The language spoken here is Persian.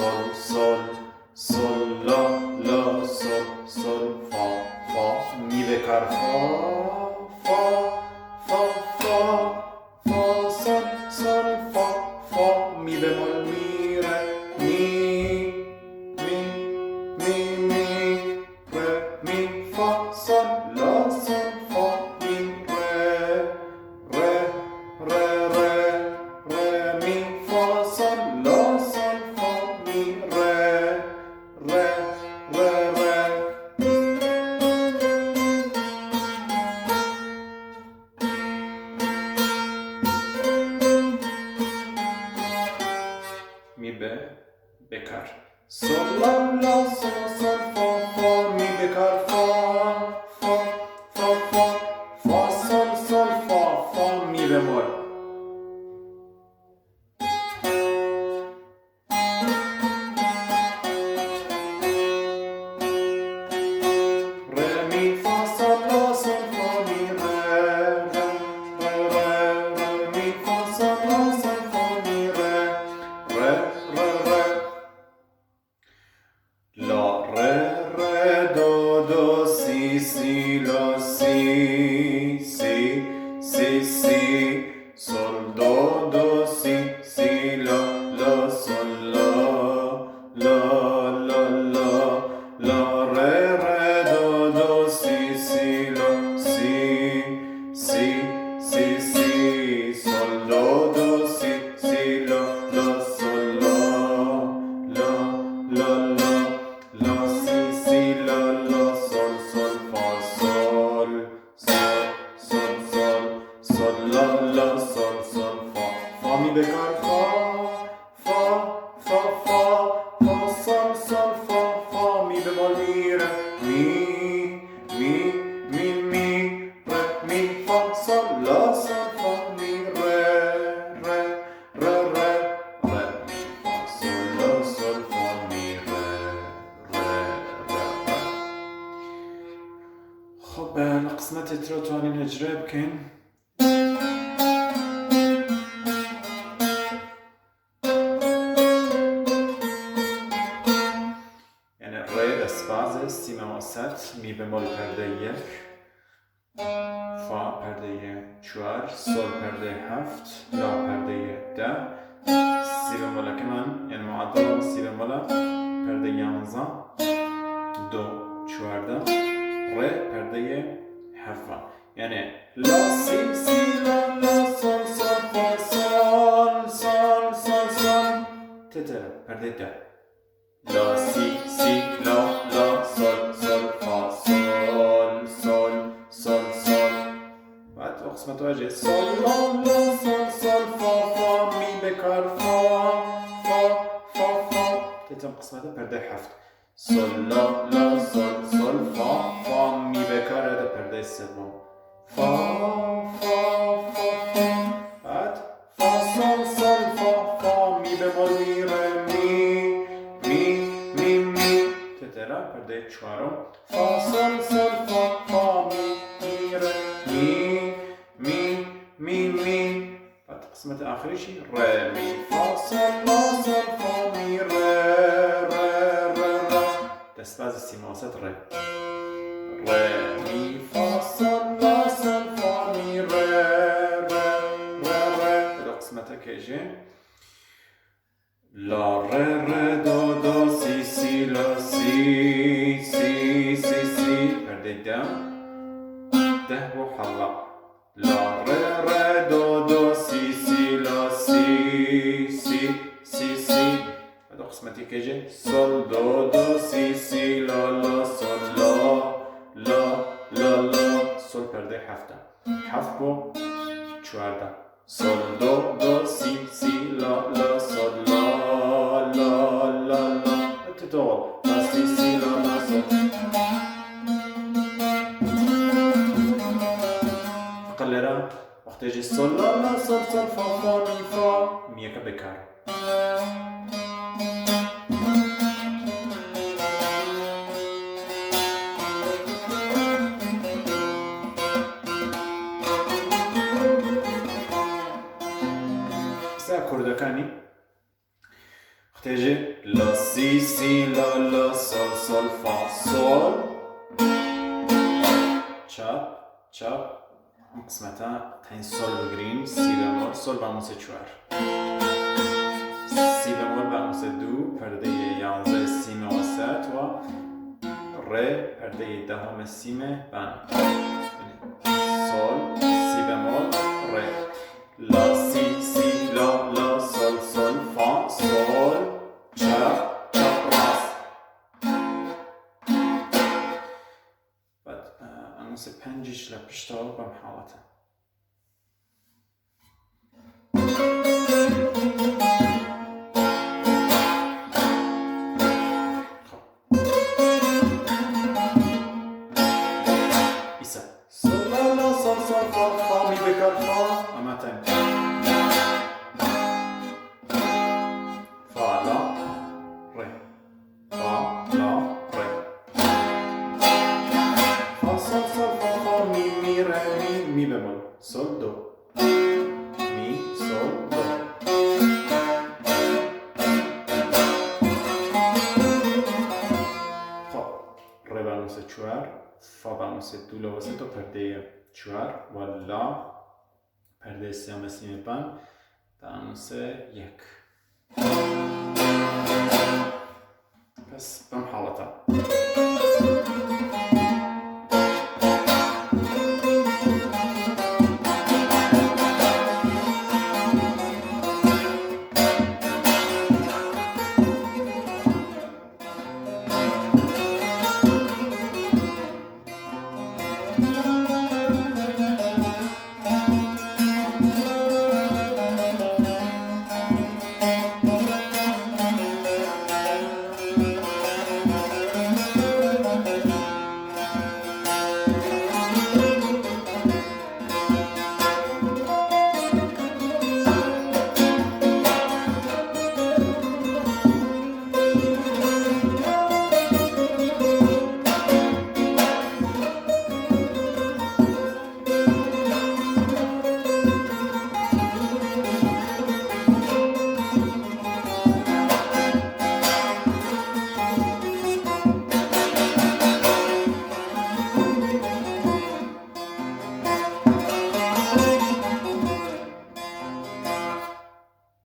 sol sol sol la la sol sol fa fa می بکار fa fa fa fa fa sol sol fa fa می بمول می re می می می می re می fa sol la sol fa می re re re re re می fa sol la sol fa می re re re re می به بکار sol la la sol sol fa fa می بکار fa fa fa fa fa sol sol fa fa می بمول re mi fa sol la sol fa mi re re re re re mi fa sol la sol fa mi re re re re la re re do do si si la si si si si sol do do si si la la sol la la la la la re re do do si si la si si si si sol do do si si la la sol la la la la la si si la la sol sol fa sol sol sol sol sol la la sol sol fa fa می بکار fa fa fa fa fa sol sol fa fa می بمول می re می می می می re می fa sol la sol fa می re re re re re می fa sol la sol fa می re re re re خب القسمة ترى توانين اجرا بكين يعني ری دست بازه سی مواست می بمول پرده یک فا پرده چوار سول پرده هفت لا پرده ده سی بمول كمان يعني معدل سی بمول پرده یانزا دو چوارده ری پرده هفت يعني لا سی سی لا لا سول سول فا سول سول سول سول تتر پرده ده لا سی سی لا لا سول سول فا سول سول سول سول بعد قسمت واجه سول لا لا سول سول فا فا می بکار فا فا فا فا تتم قسمت پرده هفت سول لا لا سول سول فا فا می بکار ده پرده سوم فا فا فا فا بعد فا سول سول فا فا می بمول می re می می می می تترا پرده چهارم فا سول سول فا فا می می re می می می می بعد قسمت آخریشی re می فا سول لا سول فا می re re re re دست باز سی مواست re re می فا سول لا سول فا می re re re re قسمت کیجه لا re re do do si si la si si si si پرده ده و حلا لا re re do do si si la si si si si هذا قسمتي كيجي sol do do si si la la sol la la la la sol پرده هفته هفت و چوارده sol do do si si la la sol la la la la تطول la si si la la sol قلرا وقت يجي sol la la sol sol fa fa mi fa ميك بكار كردكاني اختيجي لا سی سی لا لا سل سل فا سل چپ چپ قسمتا تین سل بگیریم سی بمول سل بموس 4 سی بمول بموس 2 پرده 11 سیم وسط و ره پرده دهم سیم بن سل سی بمول ره لا سی سی لا لا سل سل فا سل چپ چپ راست بعد انوس 5 لپشتا بمحاوته می بمول سل دو می سل دو خب ره بموس 4 فا بموس 2 لواسط و پرده 4 و لا پرده سیام سیم بن بموس 1 پس بم حالتا